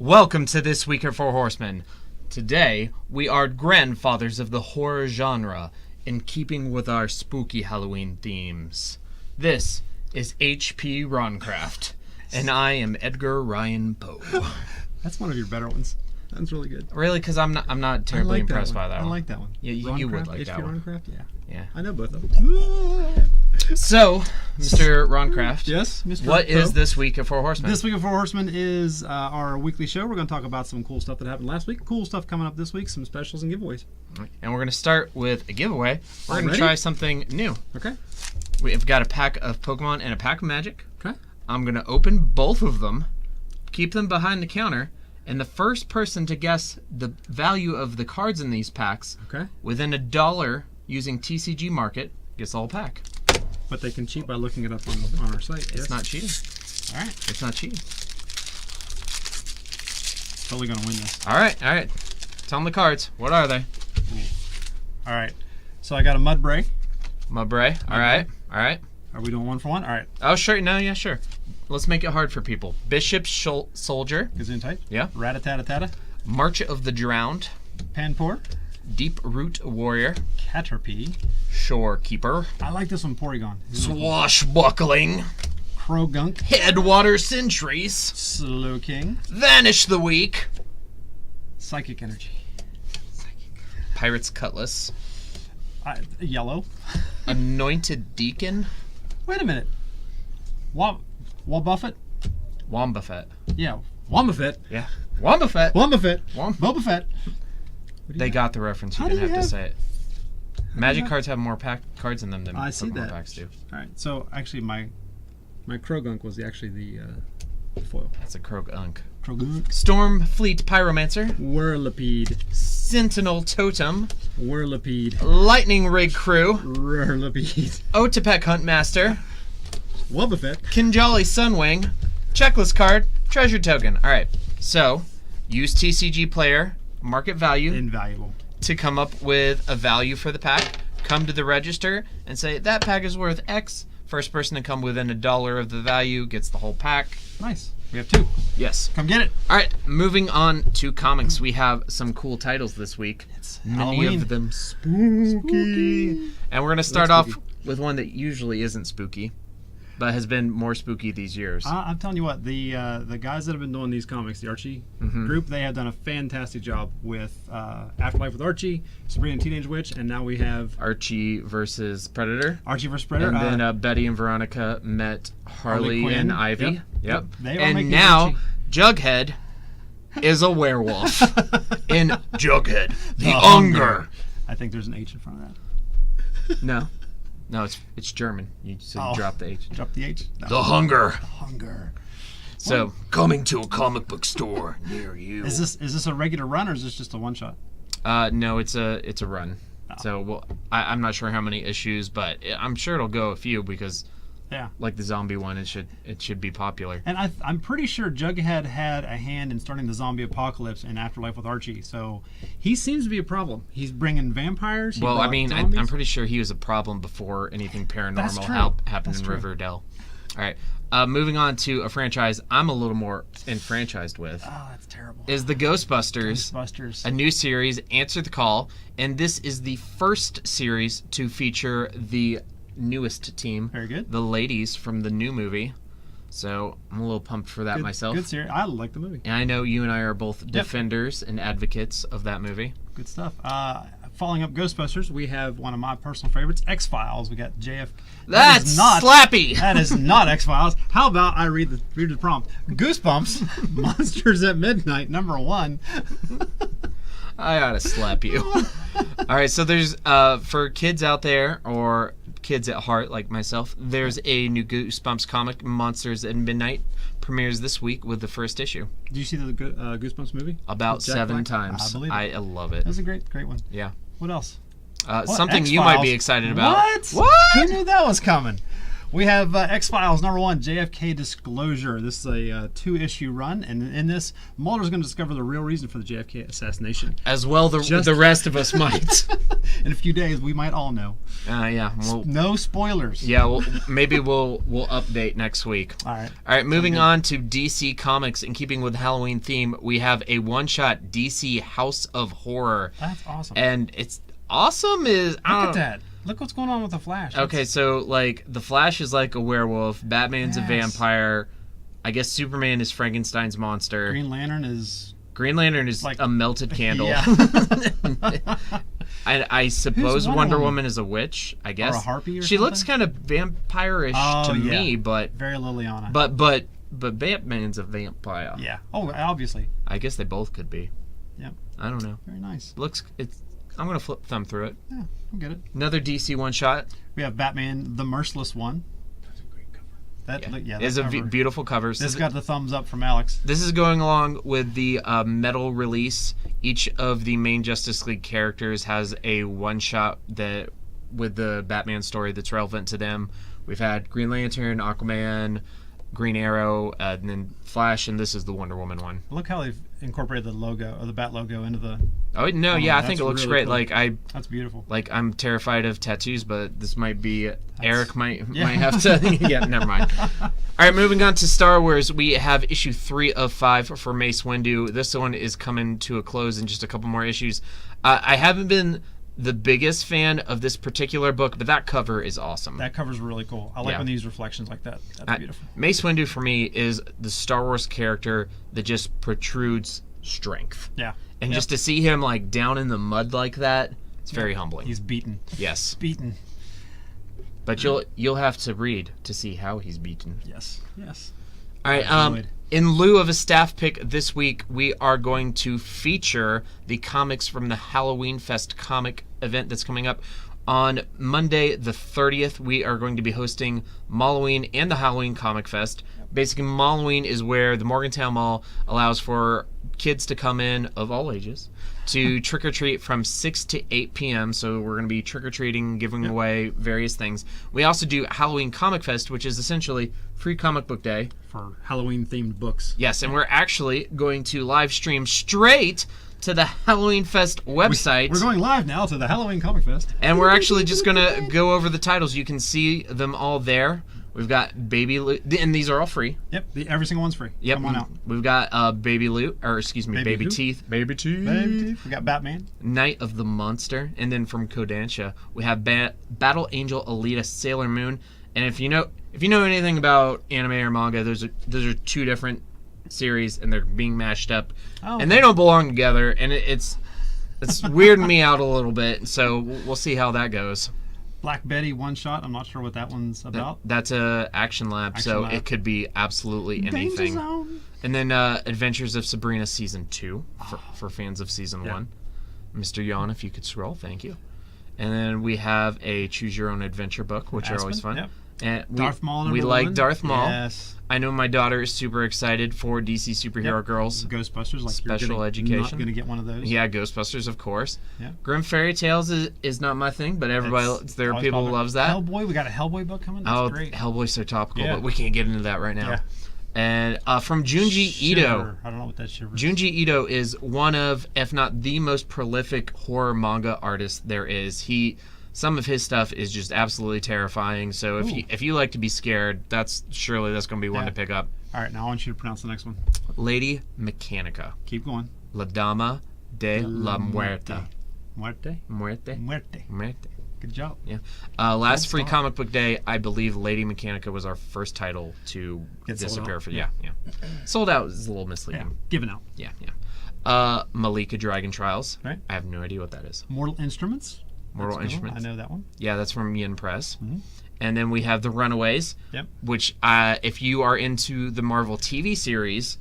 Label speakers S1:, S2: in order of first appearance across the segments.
S1: Welcome to This Week of Four Horsemen. Today, we are grandfathers of the horror genre, in keeping with our spooky Halloween themes. This is H.P. Roncraft, and I am Edgar Ryan Poe.
S2: That's one of your better ones. That's really good.
S1: Really? Because I'm not terribly impressed by that one.
S2: I like that one.
S1: Yeah, you would like that one.
S2: Roncraft?
S1: Yeah.
S2: I know both of them.
S1: So, Mr. Roncraft.
S2: Yes, Mr.
S1: What
S2: Poe.
S1: is This Week of Four Horsemen?
S2: This Week of Four Horsemen is our weekly show. We're going to talk about some cool stuff that happened last week. Cool stuff coming up this week. Some specials and giveaways.
S1: And we're going to start with a giveaway. We're going to
S2: Already?
S1: try something new.
S2: Okay.
S1: We've got a pack of Pokemon and a pack of Magic.
S2: Okay.
S1: I'm going to open both of them, keep them behind the counter, and the first person to guess the value of the cards in these packs within $1 using TCG Market gets the whole pack.
S2: But they can cheat by looking it up on our site.
S1: It's not cheating.
S2: All right.
S1: It's not cheating.
S2: Totally going to win this.
S1: All right. Tell them the cards. What are they?
S2: All right. So I got a Mudbray.
S1: Mudbray. All right.
S2: Are we doing one for one? All right.
S1: Oh, sure. No, yeah, sure. Let's make it hard for people. Bishop Soldier.
S2: Gesundheit.
S1: Yeah.
S2: Ratatatata.
S1: March of the Drowned.
S2: Panpour.
S1: Deep Root Warrior.
S2: Caterpie.
S1: Shorekeeper.
S2: I like this one, Porygon.
S1: Swashbuckling.
S2: Krogunk.
S1: Headwater Sentries.
S2: Slowking.
S1: Vanish the Weak.
S2: Psychic Energy.
S1: Pirate's Cutlass.
S2: Yellow.
S1: Anointed Deacon.
S2: Wait a minute. Wombuffet?
S1: Wombuffet.
S2: Yeah. Wombuffet.
S1: Yeah. Wombuffet.
S2: Wombuffet. Boba Fett.
S1: They got the reference. You didn't have to say it. Magic cards have more cards in them than Pokemon packs do.
S2: All right. So actually, my Krogunk was actually the foil.
S1: That's a Krogunk.
S2: Krogunk.
S1: Stormfleet Pyromancer.
S2: Whirlipede.
S1: Sentinel Totem.
S2: Whirlipede.
S1: Lightning Rig Crew.
S2: Whirlipede.
S1: Otepec Huntmaster.
S2: Wombuffet.
S1: Kinjali Sunwing. Checklist card. Treasure Token. All right. So, use TCG Player. Market value.
S2: Invaluable.
S1: To come up with a value for the pack. Come to the register and say, that pack is worth X. First person to come within $1 of the value gets the whole pack.
S2: Nice. We have 2.
S1: Yes.
S2: Come get it.
S1: All right, moving on to comics. We have some cool titles this week.
S2: It's
S1: Many
S2: Halloween.
S1: of them spooky. And we're going to start off with one that usually isn't spooky, but has been more spooky these years.
S2: I'm telling you what, the guys that have been doing these comics, the Archie group, they have done a fantastic job with Afterlife with Archie, Sabrina Teenage Witch, and now we have
S1: Archie versus Predator.
S2: Archie versus Predator.
S1: And then Betty and Veronica met Harley and Ivy. Yep.
S2: They are
S1: and
S2: making
S1: now
S2: Archie.
S1: Jughead is a werewolf in Jughead, the Hunger.
S2: I think there's an H in front of that.
S1: No, it's German. You drop the H.
S2: Drop the H. No.
S1: The Hunger.
S2: Hunger.
S1: So, coming to a comic book store near you.
S2: Is this a regular run or is this just a one shot?
S1: No, it's a run. Oh. So, I'm not sure how many issues, but I'm sure it'll go a few because, like the zombie one, it should be popular.
S2: And I'm pretty sure Jughead had a hand in starting the zombie apocalypse in Afterlife with Archie. So he seems to be a problem. He's bringing vampires.
S1: Well, I mean, I'm pretty sure he was a problem before anything paranormal happened in Riverdale. All right. Moving on to a franchise I'm a little more enfranchised with.
S2: Oh, that's terrible.
S1: Is the Ghostbusters. A new series, Answer the Call. And this is the first series to feature the newest team.
S2: Very good.
S1: The ladies from the new movie. So I'm a little pumped for that myself.
S2: Good series. I like the movie.
S1: And I know you and I are both defenders and advocates of that movie.
S2: Good stuff. Following up Ghostbusters, we have one of my personal favorites, X-Files. We got JF.
S1: That's slappy.
S2: That is not X-Files. How about I read the prompt? Goosebumps, Monsters at Midnight, #1.
S1: I ought to slap you. All right, so there's, for kids out there, or kids at heart like myself, there's a new Goosebumps comic, Monsters at Midnight, premieres this week with the first issue.
S2: Did you see the Goosebumps movie?
S1: About 7 times.
S2: I believe it.
S1: I love it.
S2: That's a great one.
S1: Yeah.
S2: What else?
S1: Something you might be excited about.
S2: What? Who knew that was coming? We have X-Files #1, JFK Disclosure. This is a 2-issue run, and in this, Mulder's going to discover the real reason for the JFK assassination.
S1: As well, the rest of us might.
S2: In a few days, we might all know.
S1: Yeah.
S2: No spoilers.
S1: Yeah, maybe we'll update next week.
S2: All right.
S1: Moving on to DC Comics. In keeping with the Halloween theme, we have a one-shot DC House of Horror.
S2: That's awesome.
S1: And it's awesome is...
S2: Look at that. Look what's going on with the Flash.
S1: Okay, so, like, the Flash is like a werewolf, Batman's a vampire, I guess Superman is Frankenstein's monster.
S2: Green Lantern is
S1: like a melted candle.
S2: Yeah.
S1: I suppose Wonder Woman is a witch, I guess.
S2: Or a harpy or
S1: She
S2: something?
S1: looks kind of vampire-ish to me, but...
S2: Very Liliana.
S1: But Batman's a vampire.
S2: Yeah. Oh, obviously.
S1: I guess they both could be.
S2: Yep.
S1: I don't know.
S2: Very nice.
S1: I'm going to flip thumb through it.
S2: Yeah, I'll get it.
S1: Another DC one-shot.
S2: We have Batman, the Merciless One.
S3: That's a great cover.
S1: It's a beautiful cover.
S2: This got the thumbs up from Alex.
S1: This is going along with the metal release. Each of the main Justice League characters has a one-shot that with the Batman story that's relevant to them. We've had Green Lantern, Aquaman, Green Arrow, and then Flash, and this is the Wonder Woman one.
S2: Look how they've incorporated the logo, or the Bat logo, into the...
S1: Oh, no, I think it looks
S2: really
S1: great.
S2: Cool. That's beautiful.
S1: Like, I'm terrified of tattoos, but this might be... Eric might have to... Yeah, never mind. All right, moving on to Star Wars, we have issue 3 of 5 for Mace Windu. This one is coming to a close in just a couple more issues. I haven't been the biggest fan of this particular book, but that cover is awesome.
S2: That cover's really cool. I like when they use reflections like that. That's beautiful.
S1: Mace Windu, for me, is the Star Wars character that just protrudes strength.
S2: Yeah.
S1: And just to see him, like, down in the mud like that, it's very humbling.
S2: He's beaten.
S1: Yes.
S2: Beaten.
S1: But you'll have to read to see how he's beaten.
S2: Yes.
S1: All right, in lieu of a staff pick this week, we are going to feature the comics from the Halloween Fest comic event that's coming up. On Monday the 30th, we are going to be hosting Malloween and the Halloween Comic Fest. Basically, Malloween is where the Morgantown Mall allows for kids to come in of all ages to trick-or-treat from 6 to 8 p.m. So we're going to be trick-or-treating, giving away various things. We also do Halloween Comic Fest, which is essentially free comic book day.
S2: For Halloween-themed books.
S1: Yes, and we're actually going to live stream straight to the Halloween Fest website.
S2: We're going live now to the Halloween Comic Fest.
S1: And we're actually just going to go over the titles. You can see them all there. We've got Baby Loot, and these are all free.
S2: Yep, every single one's free.
S1: Yep.
S2: Come on out.
S1: We've got Baby Loot, or excuse me, Baby Teeth.
S2: Baby Teeth. We got Batman.
S1: Night of the Monster. And then from Kodansha, we have Battle Angel Alita Sailor Moon. And if you know anything about anime or manga, those are two different series, and they're being mashed up.
S2: Oh.
S1: And they don't belong together, and it's weirding me out a little bit. So we'll see how that goes.
S2: Black Betty one shot. I'm not sure what that one's about.
S1: That's a Action Lab, it could be absolutely anything.
S2: Danger Zone.
S1: And then Adventures of Sabrina Season 2 for fans of Season 1. Mr. Yon, if you could scroll, thank you. And then we have a Choose Your Own Adventure book, which are always fun.
S2: Yep.
S1: And
S2: Darth Maul
S1: we
S2: #1.
S1: like Darth Maul.
S2: Yes.
S1: I know my daughter is super excited for DC Superhero Girls.
S2: Ghostbusters, like
S1: Special
S2: you're
S1: Education.
S2: Not going to get one of those.
S1: Yeah, Ghostbusters, of course.
S2: Yeah.
S1: Grim Fairy Tales is not my thing, but there are people who loves that.
S2: Hellboy, we got a Hellboy book coming. That's great.
S1: Hellboy's so topical,
S2: Yeah.
S1: but we can't get into that right now.
S2: Yeah.
S1: And from Junji Ito.
S2: I don't know what that shiver is.
S1: Junji Ito is one of, if not the most prolific horror manga artist there is. Some of his stuff is just absolutely terrifying. So if you like to be scared, that's going to be one to pick up.
S2: All right, now I want you to pronounce the next one.
S1: Lady Mechanica.
S2: Keep going.
S1: La Dama de la Muerte.
S2: Muerte.
S1: Muerte.
S2: Muerte.
S1: Muerte.
S2: Good job.
S1: Yeah. Last free comic book day, I believe Lady Mechanica was our first title to disappear for. Yeah. Sold out is a little misleading.
S2: Yeah. Given out.
S1: Yeah. Malika Dragon Trials.
S2: Right.
S1: I have no idea what that is.
S2: Mortal Instruments.
S1: Mortal Instruments.
S2: I know that one.
S1: Yeah, that's from Yin Press.
S2: Mm-hmm.
S1: And then we have The Runaways.
S2: Yep.
S1: Which, if you are into the Marvel TV series,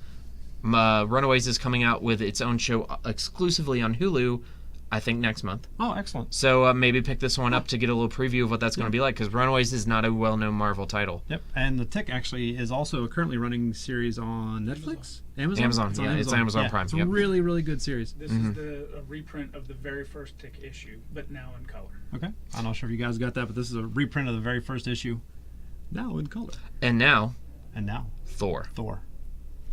S1: Runaways is coming out with its own show exclusively on Hulu, I think next month.
S2: Oh, excellent.
S1: So maybe pick this one up to get a little preview of what that's going to be like, because Runaways is not a well-known Marvel title.
S2: Yep, and The Tick actually is also a currently running series on Netflix? Amazon?
S1: It's Amazon Prime.
S2: It's a really, really good series.
S3: This is a reprint of the very first Tick issue, but now in color.
S2: Okay. I'm not sure if you guys got that, but this is a reprint of the very first issue Now in color.
S1: And now,
S2: Thor.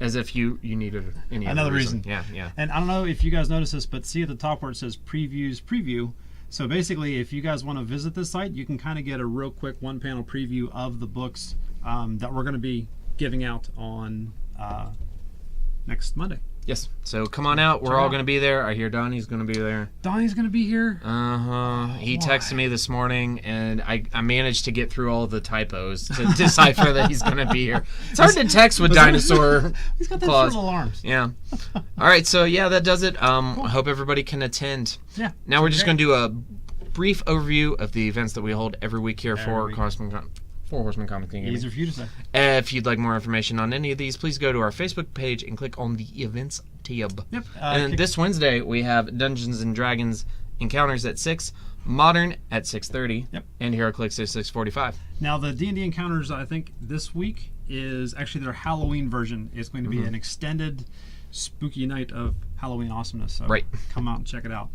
S1: As if you needed any
S2: Another
S1: other
S2: reason.
S1: Yeah.
S2: And I don't know if you guys noticed this, but see at the top where it says preview. So basically, if you guys want to visit this site, you can kind of get a real quick one-panel preview of the books that we're going to be giving out on next Monday.
S1: Yes. So come on out. We're all going to be there. I hear Donnie's going to be there.
S2: Donnie's going to be here?
S1: He texted me this morning, and I managed to get through all the typos to decipher that he's going to be here. It's hard to text with dinosaur
S2: He's got
S1: claws.
S2: those little arms.
S1: Yeah. All right. So, yeah, that does it. I hope everybody can attend.
S2: Yeah.
S1: Now we're just going to do a brief overview of the events that we hold every week here for Horsemen Comic Gaming.
S2: Easier for you to say.
S1: If you'd like more information on any of these, please go to our Facebook page and click on the events tab.
S2: Yep.
S1: And this Wednesday, we have Dungeons & Dragons Encounters at 6, Modern at 6:30,
S2: Yep.
S1: and HeroClix at 6:45.
S2: Now, the D&D Encounters, I think, this week is actually their Halloween version. It's going to be an extended spooky night of Halloween awesomeness. So
S1: Right.
S2: come out and check it out.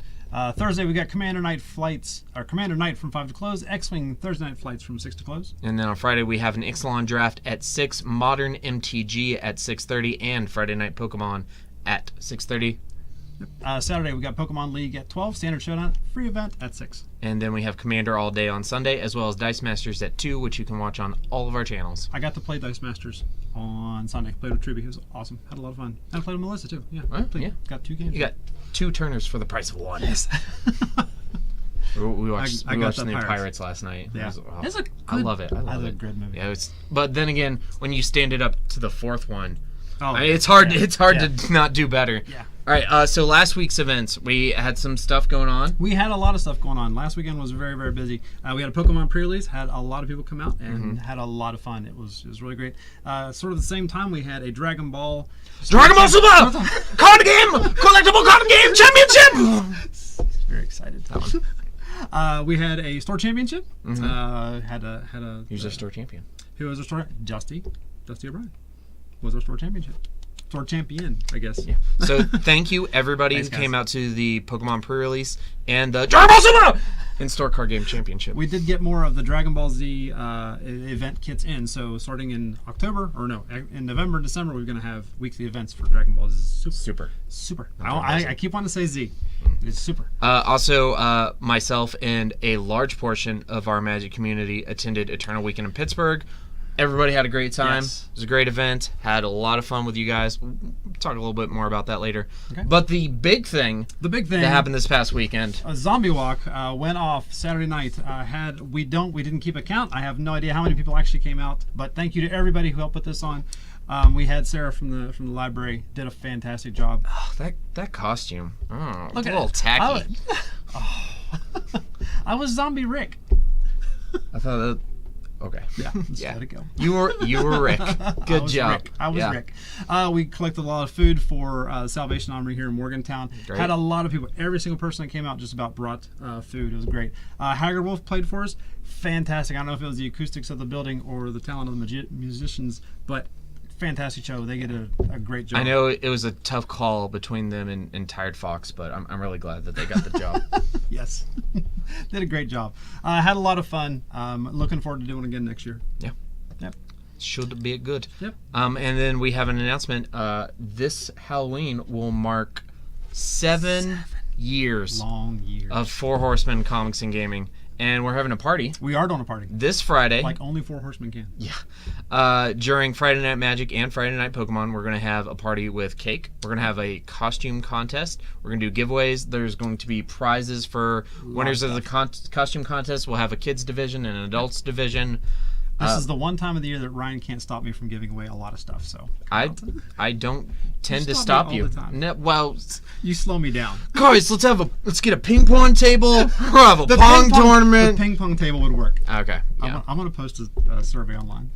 S2: Thursday, we got Commander Night from 5 to close. X-Wing Thursday night flights from 6 to close.
S1: And then on Friday, we have an Ixalan draft at 6, Modern MTG at 6:30, and Friday Night Pokemon at 6:30.
S2: Saturday, we got Pokemon League at 12. Standard Showdown, free event at 6.
S1: And then we have Commander all day on Sunday, as well as Dice Masters at 2, which you can watch on all of our channels.
S2: I got to play Dice Masters on Sunday. Played with Truby. It was awesome. Had a lot of fun. And I played with Melissa, too. Yeah.
S1: Well, yeah.
S2: Got 2 games.
S1: You got 2 turners for the price of 1.
S2: Yes.
S1: We watched
S2: I got
S1: the
S2: the
S1: new
S2: Pirates.
S1: Pirates last night.
S2: Yeah.
S1: It's I love it. I love
S2: That's
S1: it.
S2: a good movie.
S1: Yeah, but then again, when you stand it up to the 4th one,
S2: Oh,
S1: it's hard.
S2: yeah.
S1: It's hard
S2: Yeah.
S1: to not do better.
S2: Yeah.
S1: All right. So last week's events, we had some stuff going on.
S2: We had a lot of stuff going on. Last weekend was very, very busy. We had a Pokemon pre-release, had a lot of people come out, and had a lot of fun. It was really great. Sort of the same time, we had a Dragon Ball
S1: Super card game, collectible card game championship.
S2: Very excited.
S1: That one.
S2: We had a store championship. Had a
S1: Who's our store champion?
S2: who was our store? Dusty O'Brien was our store championship. Store champion, I guess.
S1: Yeah. So thank you everybody
S2: Thanks,
S1: who came
S2: guys.
S1: out to the Pokemon pre-release and the Dragon Ball Super in-store card game championship.
S2: We did get more of the Dragon Ball Z event kits in. So starting in in November, December, we're going to have weekly events for Dragon Ball Z. Super. I keep wanting to say Z. It's super.
S1: Also, myself and a large portion of our Magic community attended Eternal Weekend in Pittsburgh. Everybody had a great time.
S2: Yes.
S1: It was a great event. Had a lot of fun with you guys. We'll talk a little bit more about that later.
S2: Okay.
S1: But the big thing that happened this past weekend.
S2: A zombie walk went off Saturday night. We didn't keep a count. I have no idea how many people actually came out. But thank you to everybody who helped put this on. We had Sarah from the library, did a fantastic job.
S1: Oh, that costume. Oh,
S2: Look
S1: it's a
S2: at
S1: little
S2: it.
S1: tacky.
S2: I was Zombie Rick.
S1: I thought that. Okay.
S2: Yeah, just let it go.
S1: You were Rick. Good job.
S2: I was Rick. We collected a lot of food for Salvation Army here in Morgantown.
S1: Great.
S2: Had a lot of people. Every single person that came out just about brought food. It was great. Haggard Wolf played for us. Fantastic. I don't know if it was the acoustics of the building or the talent of the musicians, but fantastic show. They did a great job.
S1: I know it was a tough call between them and Tired Fox, but I'm really glad that they got the job.
S2: Yes. Did a great job. Had a lot of fun. Looking forward to doing it again next year.
S1: Yeah.
S2: Yep.
S1: Should be good.
S2: Yep.
S1: And then we have an announcement. This Halloween will mark 7 years
S2: Long years.
S1: of Four Horsemen Comics and Gaming. And we're having a party
S2: We are doing a party.
S1: this Friday.
S2: Like only 4 Horsemen can.
S1: Yeah. During Friday Night Magic and Friday Night Pokemon, we're going to have a party with cake. We're going to have a costume contest. We're going to do giveaways. There's going to be prizes for winners of the costume contest. We'll have a kids division and an adults division.
S2: This is the one time of the year that Ryan can't stop me from giving away a lot of stuff. So
S1: I don't tend to
S2: stop
S1: stop
S2: me
S1: you.
S2: all the time.
S1: No, well,
S2: you slow me down.
S1: guys, let's get a ping pong table. We'll have a pong tournament.
S2: The ping pong table would work.
S1: Okay. Yeah.
S2: I'm going to post a survey online.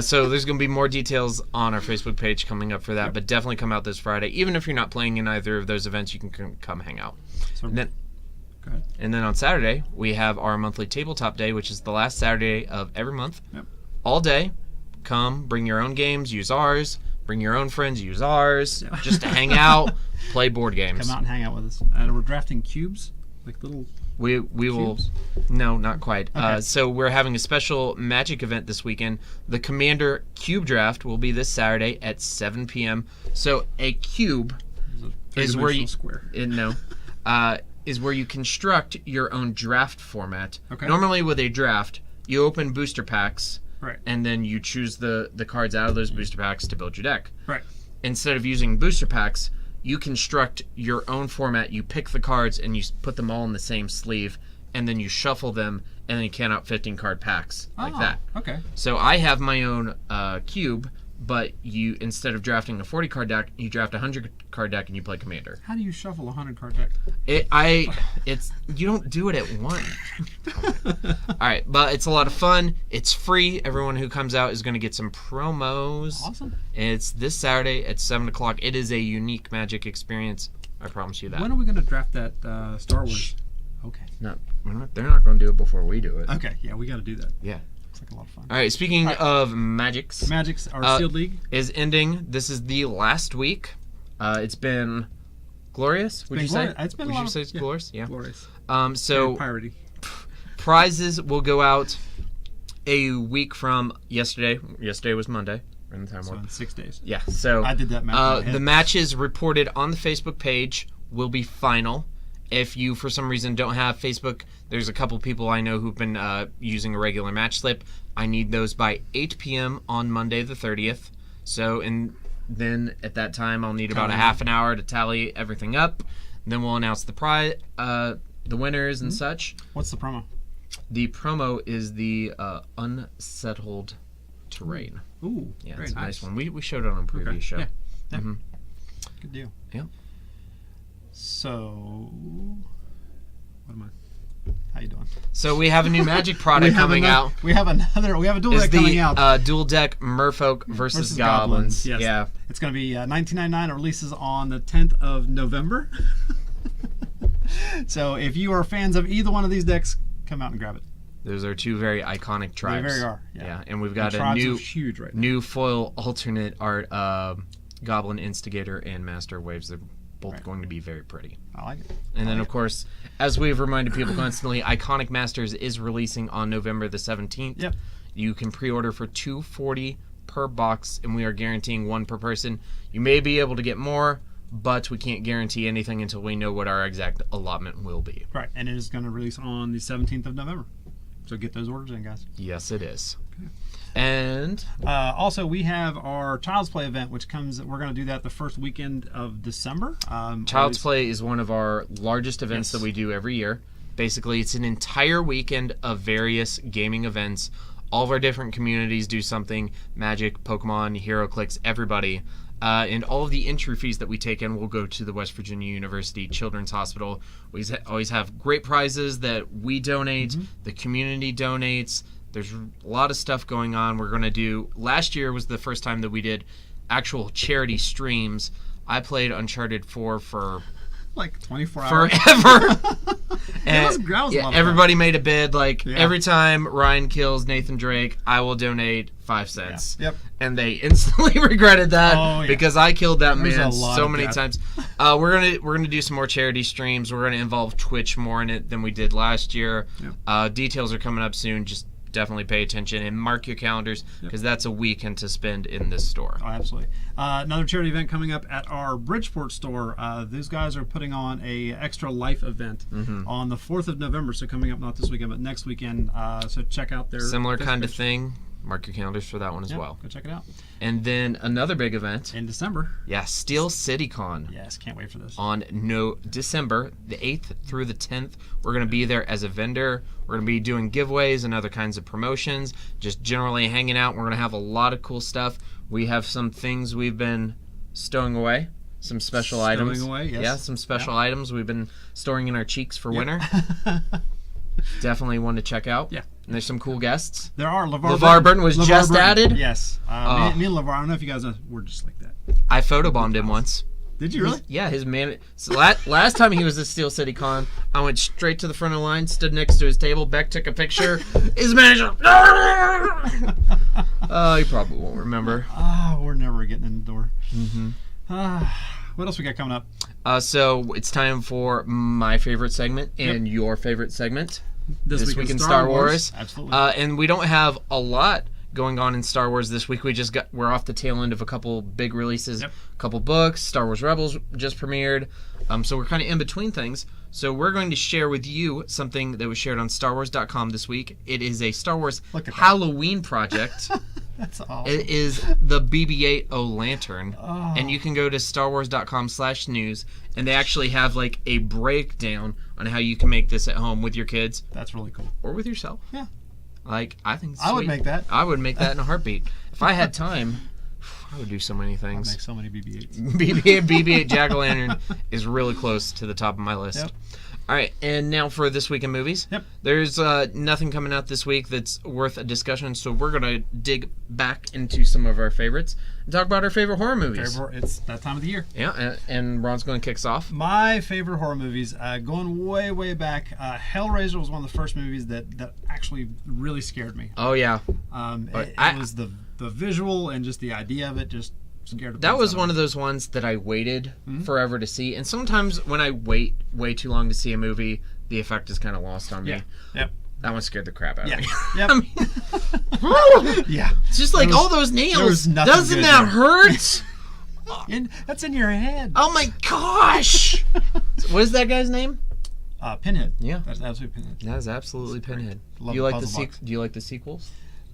S1: So there's going to be more details on our Facebook page coming up for that, but definitely come out this Friday. Even if you're not playing in either of those events, you can come hang out.
S2: So,
S1: And then,
S2: go ahead.
S1: and then on Saturday, we have our monthly tabletop day, which is the last Saturday of every month.
S2: Yep.
S1: All day. Come, bring your own games, use ours. Bring your own friends, use ours. Just to hang out, play board games.
S2: Come out and hang out with us. We're drafting cubes, like little
S1: We will.
S2: Cubes?
S1: No, not quite.
S2: Okay.
S1: So we're having a special Magic event this weekend. The Commander Cube Draft will be this Saturday at 7 p.m. So a cube is where you
S2: square.
S1: is where you construct your own draft format.
S2: Okay.
S1: Normally with a draft, you open booster packs,
S2: Right.
S1: and then you choose the cards out of those booster packs to build your deck.
S2: Right.
S1: Instead of using booster packs, you construct your own format. You pick the cards and you put them all in the same sleeve, and then you shuffle them, and then you can out 15 card packs like that.
S2: Okay.
S1: So I have my own cube, but you, instead of drafting a 40 card deck, you draft a 100 card deck and you play Commander.
S2: How do you shuffle a 100 card deck?
S1: You don't do it at once. All right, but it's a lot of fun. It's free. Everyone who comes out is going to get some promos.
S2: Awesome.
S1: It's this Saturday at 7 o'clock. It is a unique Magic experience. I promise you that.
S2: When are we going to draft that Star Wars? Okay.
S1: No, they're not going to do it before we do it.
S2: Okay. Yeah, we got to do that.
S1: Yeah.
S2: Looks like a lot of fun.
S1: All right, speaking of Magics.
S2: Magic's our sealed league
S1: is ending. This is the last week. It's been glorious. Would you say?
S2: It's been
S1: Would
S2: a lot
S1: you say it's
S2: yeah,
S1: glorious? Yeah.
S2: glorious.
S1: So
S2: Piratey.
S1: prizes will go out a week from yesterday. Yesterday was Monday. We're in the time
S2: So
S1: warp.
S2: in 6 days.
S1: Yeah. So
S2: I did that math in my head.
S1: the matches reported on the Facebook page will be final. If you, for some reason, don't have Facebook, there's a couple people I know who've been using a regular match slip. I need those by 8 p.m. on Monday the 30th. So, and then at that time, I'll need about a half an hour to tally everything up. Then we'll announce the the winners and such.
S2: What's the promo?
S1: The promo is the Unsettled Terrain.
S2: Ooh,
S1: Yeah,
S2: very
S1: it's a
S2: nice.
S1: nice one. We showed it on a previous show.
S2: Yeah. Yeah.
S1: Mhm.
S2: Good deal.
S1: Yeah.
S2: So, what am I? How you doing?
S1: So we have a new Magic product coming out.
S2: We have a dual
S1: Is
S2: deck coming out.
S1: the dual deck Merfolk versus Goblins.
S2: Yes.
S1: Yeah.
S2: It's going to be $19.99. It releases on the 10th of November. So if you are fans of either one of these decks, come out and grab it.
S1: Those are two very iconic tribes.
S2: They very are. Yeah.
S1: And we've got
S2: The
S1: a
S2: tribes
S1: new
S2: are huge right now.
S1: new foil alternate art Goblin Instigator and Master Waves. They're both going to be very pretty.
S2: I like it.
S1: And then, of course, as we've reminded people constantly, Iconic Masters is releasing on November the 17th.
S2: Yep.
S1: You can pre-order for $240 per box, and we are guaranteeing one per person. You may be able to get more, but we can't guarantee anything until we know what our exact allotment will be.
S2: Right. And it is going to release on the 17th of November. So get those orders in, guys.
S1: Yes, it is. And
S2: Also, we have our Child's Play event, which comes. We're going to do that the first weekend of December.
S1: Child's Play is one of our largest events that we do every year. Basically, it's an entire weekend of various gaming events. All of our different communities do something. Magic, Pokemon, HeroClix, everybody. And all of the entry fees that we take in will go to the West Virginia University Children's Hospital. We always have great prizes that we donate. The community donates. There's a lot of stuff going on. We're going to do... Last year was the first time that we did actual charity streams. I played Uncharted 4 for...
S2: like 24 hours.
S1: Forever.
S2: That was a lot of fun.
S1: Everybody made a bid. Like,
S2: Yeah.
S1: every time Ryan kills Nathan Drake, I will donate 5 cents.
S2: Yeah. Yep.
S1: And they instantly regretted that
S2: Oh, yeah.
S1: because I killed that
S2: There's
S1: man
S2: a lot
S1: so
S2: of
S1: many
S2: death.
S1: times. We're gonna do some more charity streams. We're gonna involve Twitch more in it than we did last year.
S2: Yep.
S1: Details are coming up soon. Just definitely pay attention and mark your calendars because that's a weekend to spend in this store.
S2: Oh, absolutely. Another charity event coming up at our Bridgeport store. These guys are putting on a Extra Life event on the 4th of November. So coming up not this weekend, but next weekend. So check out their
S1: Similar
S2: Facebook
S1: kind of
S2: page.
S1: thing. Mark your calendars for that one as
S2: Yeah,
S1: well.
S2: Go check it out.
S1: And then another big event.
S2: In December.
S1: Yeah, Steel City Con.
S2: Yes, can't wait for this.
S1: On December the 8th through the 10th. We're going to be there as a vendor. We're going to be doing giveaways and other kinds of promotions, just generally hanging out. We're going to have a lot of cool stuff. We have some things we've been stowing away, some special items.
S2: Stowing away, yes.
S1: Yeah, some special items we've been storing in our cheeks for winter. Definitely one to check out.
S2: Yeah.
S1: And there's some cool guests.
S2: There are.
S1: LeVar Burton was just added?
S2: Yes. Me and LeVar, I don't know if you guys know, we're just like that.
S1: I photobombed him once.
S2: Did you really?
S1: Yeah, his man. So last time he was at Steel City Con, I went straight to the front of the line, stood next to his table. Beck took a picture. His manager. You probably won't remember.
S2: We're never getting in the door. What else we got coming up?
S1: So it's time for my favorite segment and your favorite segment.
S2: This
S1: week in Star Wars.
S2: Absolutely.
S1: And we don't have a lot going on in Star Wars this week. We're off the tail end of a couple big releases, a couple books. Star Wars Rebels just premiered. So we're kind of in between things. So we're going to share with you something that was shared on StarWars.com this week. It is a Star Wars Halloween project.
S2: That's awesome.
S1: It is the BB8 Lantern. And you can go to StarWars.com/news, and they actually have like a breakdown on how you can make this at home with your kids.
S2: That's really cool.
S1: Or with yourself.
S2: Yeah.
S1: Like, I think it's
S2: I would
S1: sweet.
S2: make that.
S1: I would make that in a heartbeat. If I had time, I would do so many
S2: I'd
S1: things.
S2: make so many BB-8s.
S1: BB8 Jack-o'-lantern is really close to the top of my list.
S2: Yep.
S1: All right, and now for This Week in Movies.
S2: Yep.
S1: There's nothing coming out this week that's worth a discussion, so we're going to dig back into some of our favorites and talk about our favorite horror movies.
S2: It's that time of the year.
S1: Yeah, and Ron's going to kick us off.
S2: My favorite horror movies, going way, way back, Hellraiser was one of the first movies that actually really scared me.
S1: Oh, yeah.
S2: It was the visual and just the idea of it just scared.
S1: That was one of those ones that I waited forever to see. And sometimes when I wait way too long to see a movie, the effect is kind of lost on me.
S2: Yeah. Yep.
S1: That one scared the crap out of me.
S2: Yep.
S1: I mean,
S2: yeah.
S1: it's just like all those nails. Doesn't that hurt?
S2: That's in your head.
S1: Oh my gosh! What is that guy's name?
S2: Pinhead.
S1: Yeah.
S2: That's absolutely Pinhead.
S1: That is absolutely Pinhead.
S2: Love
S1: Do you
S2: the
S1: like
S2: puzzle box.
S1: Do you like the sequels?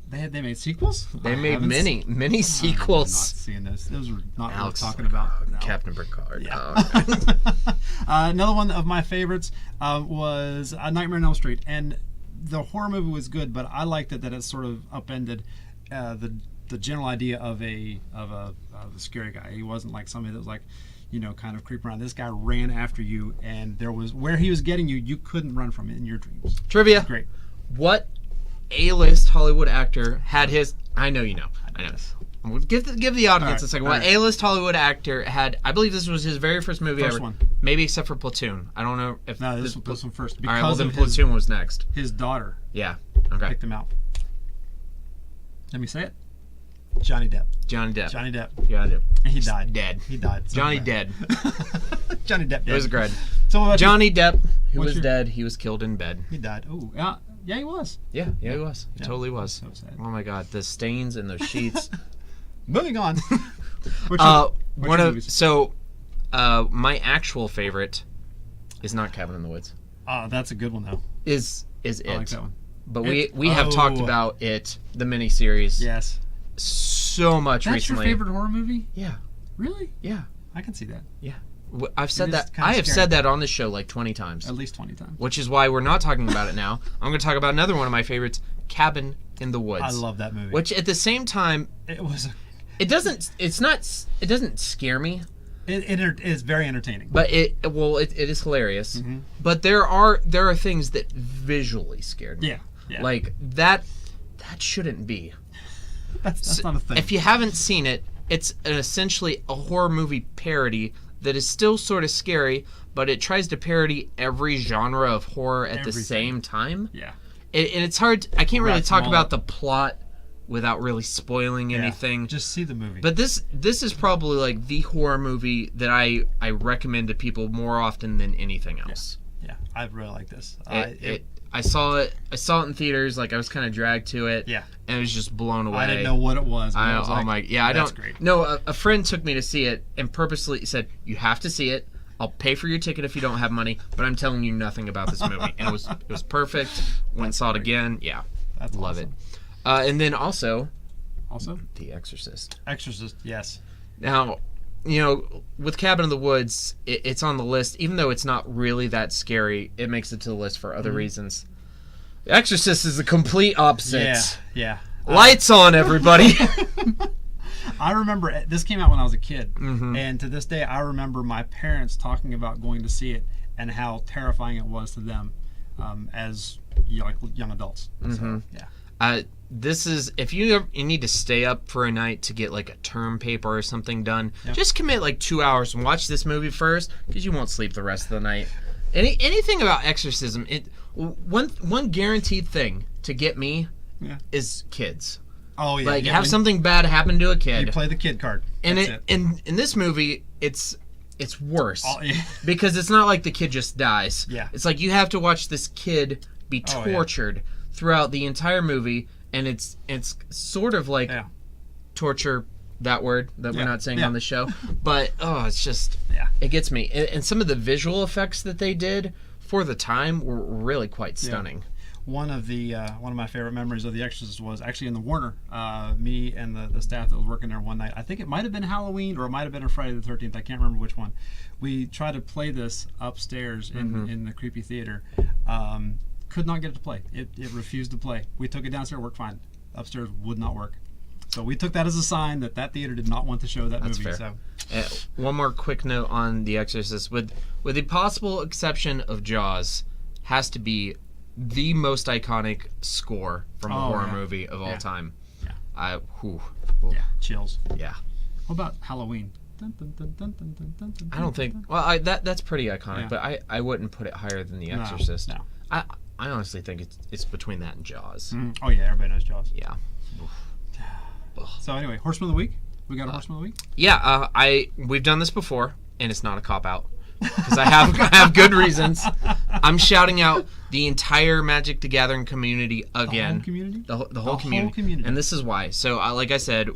S2: They made sequels?
S1: They made
S2: haven't
S1: many
S2: I'm not
S1: sequels.
S2: seeing those. Those were not
S1: Alex,
S2: worth talking about. No.
S1: Captain Picard.
S2: Yeah.
S1: Oh,
S2: Another one of my favorites was Nightmare on Elm Street, and the horror movie was good, but I liked it that it sort of upended the general idea of a scary guy. He wasn't like somebody that was like, kind of creeping around. This guy ran after you, and there was where he was getting you. You couldn't run from it in your dreams.
S1: Trivia.
S2: Great.
S1: What A-list Hollywood actor had his? I know you know. I know. Give the audience a second. What A-list Hollywood actor had? I believe this was his very first movie
S2: First
S1: ever.
S2: one.
S1: Maybe except for Platoon. I don't know if
S2: No, this one first.
S1: All right. Well, then Platoon was next.
S2: His daughter.
S1: Yeah. Okay.
S2: Picked him out. Let me say it. Johnny Depp.
S1: Johnny Depp.
S2: Johnny Depp.
S1: Johnny Depp.
S2: And he died.
S1: Dead.
S2: He died.
S1: Johnny dead.
S2: Johnny Depp dead.
S1: It was great.
S2: So what about
S1: Johnny Depp, who
S2: What's
S1: was
S2: your-
S1: dead, he was killed in bed.
S2: He died. Oh, yeah, he was.
S1: Yeah, he was. He totally was.
S2: So sad.
S1: Oh my God, the stains in those sheets.
S2: Moving on. What's your movies?
S1: So, my actual favorite is not Cabin in the Woods.
S2: That's a good one though.
S1: Is it?
S2: I like that one.
S1: But we have talked about it, the miniseries,
S2: Yes.
S1: so much
S2: That's
S1: recently.
S2: your favorite horror movie?
S1: Yeah,
S2: Really?
S1: yeah,
S2: I can see that.
S1: yeah. I've said
S2: is
S1: that.
S2: kinda
S1: I have
S2: scary.
S1: said that on the show like 20 times.
S2: At least 20 times.
S1: Which is why we're not talking about it now. I'm going to talk about another one of my favorites, Cabin in the Woods.
S2: I love that movie.
S1: Which at the same time,
S2: It was.
S1: it doesn't scare me,
S2: It is very entertaining.
S1: but it is hilarious.
S2: Mm-hmm.
S1: But there are things that visually scared me.
S2: Yeah. Yeah.
S1: Like that shouldn't be.
S2: that's not a thing.
S1: If you haven't seen it, it's essentially a horror movie parody that is still sort of scary, but it tries to parody every genre of horror at the
S2: Everything.
S1: same time.
S2: Yeah.
S1: And it's hard. I can't really
S2: Wraps
S1: talk
S2: them all
S1: about
S2: up.
S1: the plot without really spoiling anything.
S2: Just see the movie.
S1: But this is probably like the horror movie that I recommend to people more often than anything else.
S2: yeah, I really like this.
S1: I saw it in theaters. Like I was kind of dragged to it.
S2: Yeah.
S1: And I was just blown away.
S2: I didn't know what it was. But I was like,
S1: I
S2: that's
S1: don't.
S2: great.
S1: No, a friend took me to see it and purposely said, "You have to see it. I'll pay for your ticket if you don't have money, but I'm telling you nothing about this movie." And it was perfect. Went and saw it again. Yeah,
S2: That's
S1: love
S2: awesome.
S1: it. And then also The Exorcist.
S2: Exorcist, yes.
S1: Now, with Cabin in the Woods, it's on the list. Even though it's not really that scary, it makes it to the list for other reasons. The Exorcist is the complete opposite.
S2: Yeah.
S1: Lights on, everybody.
S2: I remember this came out when I was a kid,
S1: Mm-hmm.
S2: and to this day, I remember my parents talking about going to see it and how terrifying it was to them as young adults.
S1: Mm-hmm.
S2: So, yeah.
S1: This is if you need to stay up for a night to get like a term paper or something done.
S2: Yeah.
S1: Just commit like 2 hours and watch this movie first, because you won't sleep the rest of the night. Anything about exorcism, one guaranteed thing to get me is kids.
S2: Oh yeah.
S1: Like have something bad happen to a kid.
S2: You play the kid card.
S1: And
S2: That's it.
S1: in this movie, it's it's worse.
S2: Oh, yeah.
S1: Because it's not like the kid just dies.
S2: Yeah.
S1: It's like you have to watch this kid be tortured throughout the entire movie, and it's sort of like torture, that word that we're not saying on the show. But, it's just, it gets me. And some of the visual effects that they did for the time were really quite stunning.
S2: One of my favorite memories of The Exorcist was actually in the Warner. Me and the staff that was working there one night. I think it might have been Halloween or it might have been a Friday the 13th. I can't remember which one. We tried to play this upstairs in the creepy theater. Could not get it to play. It refused to play. We took it downstairs, worked fine. Upstairs would not work. So we took that as a sign that theater did not want to show that movie.
S1: Fair.
S2: So
S1: one more quick note on The Exorcist. With the possible exception of Jaws, has to be the most iconic score from a horror movie of all time.
S2: Yeah. Chills.
S1: Yeah.
S2: What about Halloween? Dun, dun, dun, dun, dun, dun, dun, dun,
S1: I don't think. Well, that's pretty iconic, but I wouldn't put it higher than The Exorcist.
S2: No.
S1: I honestly think it's between that and Jaws.
S2: Oh yeah, everybody knows Jaws.
S1: Yeah.
S2: So anyway, Horseman of the Week. We got a Horseman of the Week.
S1: Yeah. We've done this before, and it's not a cop out because I have good reasons. I'm shouting out the entire Magic the Gathering community again.
S2: The whole community?
S1: The whole community. And this is why. So, like I said,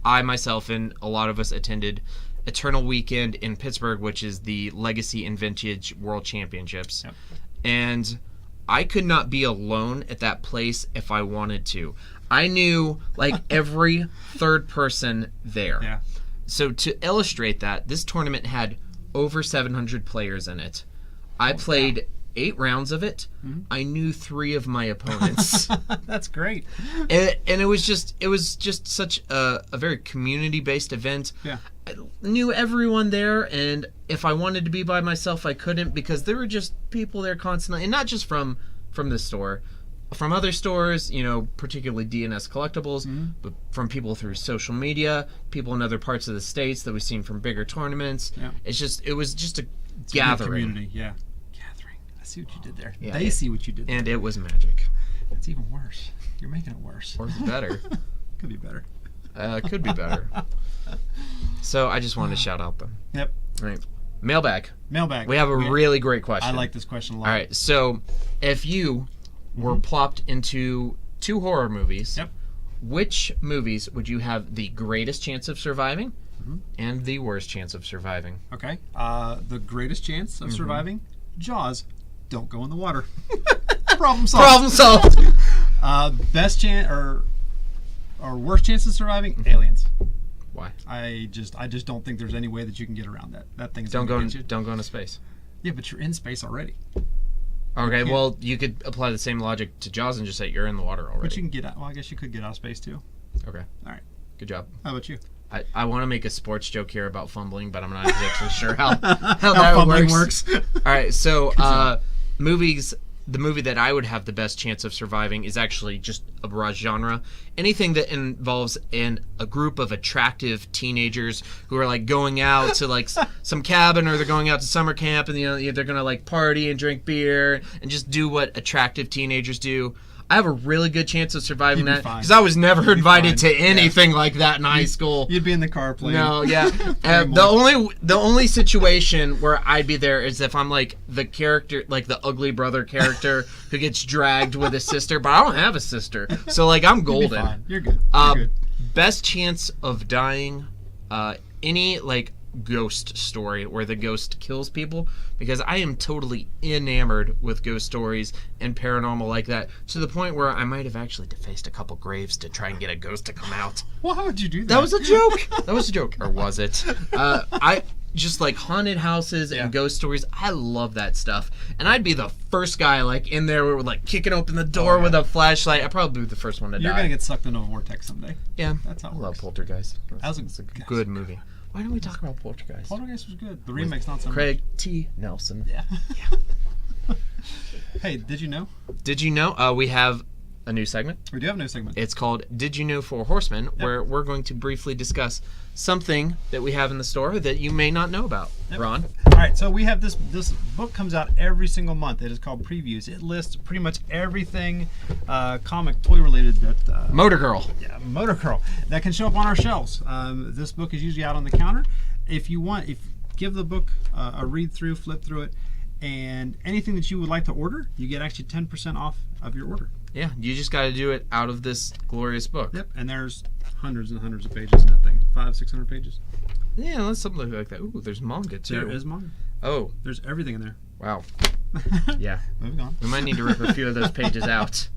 S1: I myself and a lot of us attended Eternal Weekend in Pittsburgh, which is the Legacy and Vintage World Championships.
S2: Yep.
S1: And I could not be alone at that place if I wanted to. I knew, like, every third person there.
S2: Yeah.
S1: So, to illustrate that, this tournament had over 700 players in it. I played 8 rounds of it. I knew 3 of my opponents.
S2: That's great.
S1: And it was just such a very community-based event.
S2: Yeah.
S1: I knew everyone there, and if I wanted to be by myself, I couldn't because there were just people there constantly, and not just from the store, from other stores, particularly DNS Collectibles, but from people through social media, people in other parts of the states that we've seen from bigger tournaments.
S2: Yeah.
S1: It was just a
S2: It's
S1: gathering.
S2: A community, yeah. Gathering. I see what you did there.
S1: Yeah,
S2: they see what you did there.
S1: And it was magic.
S2: It's even worse. You're making it worse.
S1: Or is it better?
S2: Could be better.
S1: Could be better. So I just wanted to shout out them.
S2: Yep.
S1: Right. Mailbag. We have a really great question.
S2: I like this question a lot.
S1: All right. So if you were plopped into 2 horror movies, which movies would you have the greatest chance of surviving and the worst chance of surviving?
S2: Okay. The greatest chance of surviving, Jaws. Don't go in the water. Problem solved.
S1: Problem solved.
S2: Best chance or worst chance of surviving, Aliens.
S1: Why?
S2: I just don't think there's any way that you can get around that. That thing's
S1: don't
S2: gonna get you.
S1: Don't go into space.
S2: Yeah, but you're in space already.
S1: Okay, well, you could apply the same logic to Jaws and just say you're in the water already.
S2: But you can get out. Well, I guess you could get out of space too.
S1: Okay.
S2: All right.
S1: Good job.
S2: How about you?
S1: I want to make a sports joke here about fumbling, but I'm not exactly sure how that
S2: fumbling
S1: works. All right, so movies. The movie that I would have the best chance of surviving is actually just a broad genre. Anything that involves a group of attractive teenagers who are like going out to like some cabin, or they're going out to summer camp, and they're gonna like party and drink beer and just do what attractive teenagers do. I have a really good chance of surviving that because I was never invited to anything like that in high school.
S2: You'd be in the car playing.
S1: No, yeah. The only situation where I'd be there is if I'm like the character, like the ugly brother character who gets dragged with his sister, but I don't have a sister, so like I'm golden.
S2: You'd be fine. You're good. You're good.
S1: Best chance of dying, any like ghost story where the ghost kills people, because I am totally enamored with ghost stories and paranormal like that, to the point where I might have actually defaced a couple graves to try and get a ghost to come out.
S2: Why would you do that?
S1: That was a joke. That was a joke. Or was it? I just like haunted houses and ghost stories. I love that stuff. And I'd be the first guy like in there like kicking open the door with a flashlight. I'd probably be the first one to die.
S2: You're going to get sucked into a vortex someday.
S1: Yeah.
S2: That's how it
S1: I
S2: works.
S1: love Poltergeist.
S2: It's
S1: a good movie. Why don't we talk about Poltergeist?
S2: Poltergeist was good. The remake's not so much.
S1: Craig T. Nelson.
S2: Yeah. Hey, did you know?
S1: Did you know we have a new segment?
S2: We do have a new segment.
S1: It's called Did You Know for Horsemen, where we're going to briefly discuss something that we have in the store that you may not know about. Ron?
S2: All right, so we have this book comes out every single month. It is called Previews. It lists pretty much everything comic toy related that
S1: Motor Girl.
S2: Yeah, Motor Girl that can show up on our shelves. This book is usually out on the counter. If give the book a read through, flip through it, and anything that you would like to order, you get actually 10% off of your order.
S1: Yeah, you just got to do it out of this glorious book.
S2: Yep, and there's hundreds and hundreds of pages in that thing. 500-600 pages.
S1: Yeah, that's something like that. Ooh, there's manga too.
S2: There is manga.
S1: Oh,
S2: There's everything in there.
S1: wow. Yeah.
S2: Moving on.
S1: We might need to rip a few of those pages out.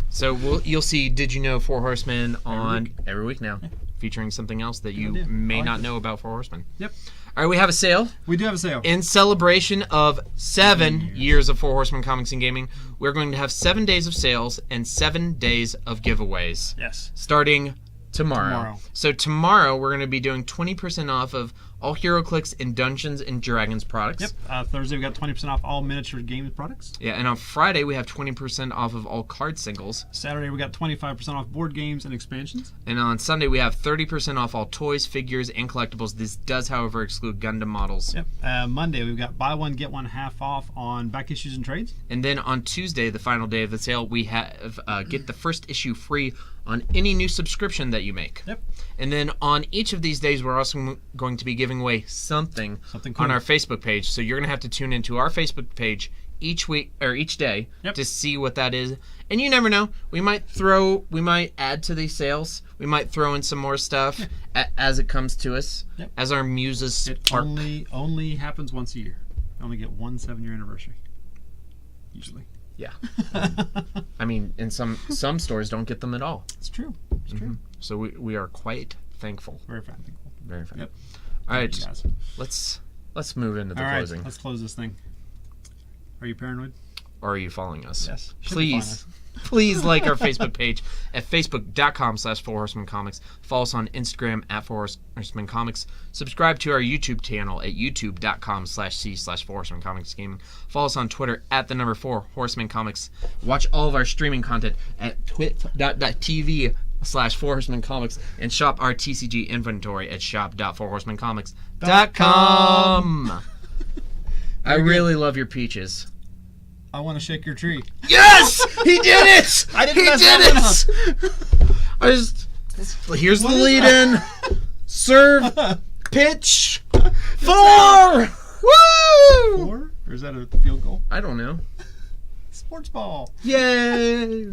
S1: So you'll see Did You Know Four Horsemen on every week now, featuring something else that you
S2: idea.
S1: may
S2: I like
S1: not
S2: this.
S1: know about Four Horsemen.
S2: Yep.
S1: All right, we have a sale.
S2: We do have a sale.
S1: In celebration of 7 years of Four Horsemen Comics and Gaming, we're going to have 7 days of sales and 7 days of giveaways.
S2: Yes.
S1: Starting tomorrow. So tomorrow we're going to be doing 20% off of all HeroClix and Dungeons and Dragons products.
S2: Yep. Thursday we got 20% off all miniature games products.
S1: Yeah, and on Friday we have 20% off of all card singles.
S2: Saturday we got 25% off board games and expansions.
S1: And on Sunday we have 30% off all toys, figures, and collectibles. This does, however, exclude Gundam models.
S2: Yep. Monday we've got buy one get one half off on back issues and trades.
S1: And then on Tuesday, the final day of the sale, we have get the first issue free on any new subscription that you make.
S2: Yep.
S1: And then on each of these days, we're also going to be giving away something
S2: cool.
S1: on our Facebook page. So you're going to have to tune into our Facebook page each week or each day to see what that is. And you never know, we might add to these sales. We might throw in some more stuff as it comes to us, as our muses spark.
S2: It only happens once a year. I only get one 7-year anniversary. Usually.
S1: Yeah. I mean, in some stores don't get them at all.
S2: It's true. It's true.
S1: So we are quite thankful.
S2: Very thankful.
S1: Very thankful.
S2: Yep.
S1: All right,
S2: You guys.
S1: let's move into the
S2: All right,
S1: closing.
S2: let's close this thing. Are you paranoid?
S1: Or are you following us?
S2: Yes. Should be
S1: Please like our Facebook page at facebook.com/4horsemencomics. Follow us on Instagram at 4horsemencomics. Subscribe to our YouTube channel at youtube.com/c/4horsemencomics gaming. Follow us on Twitter at the number 4horsemencomics. Watch all of our streaming content at twit.tv/4horsemencomics and shop our TCG inventory at shop.4horsemencomics.com. I really love your peaches.
S2: I want to shake your tree.
S1: Yes! He did it!
S2: I didn't
S1: He
S2: mess
S1: did
S2: that
S1: it! Here's the lead in. Serve. Pitch. 4! Woo!
S2: 4? Or is that a field goal?
S1: I don't know.
S2: Sports ball.
S1: Yay!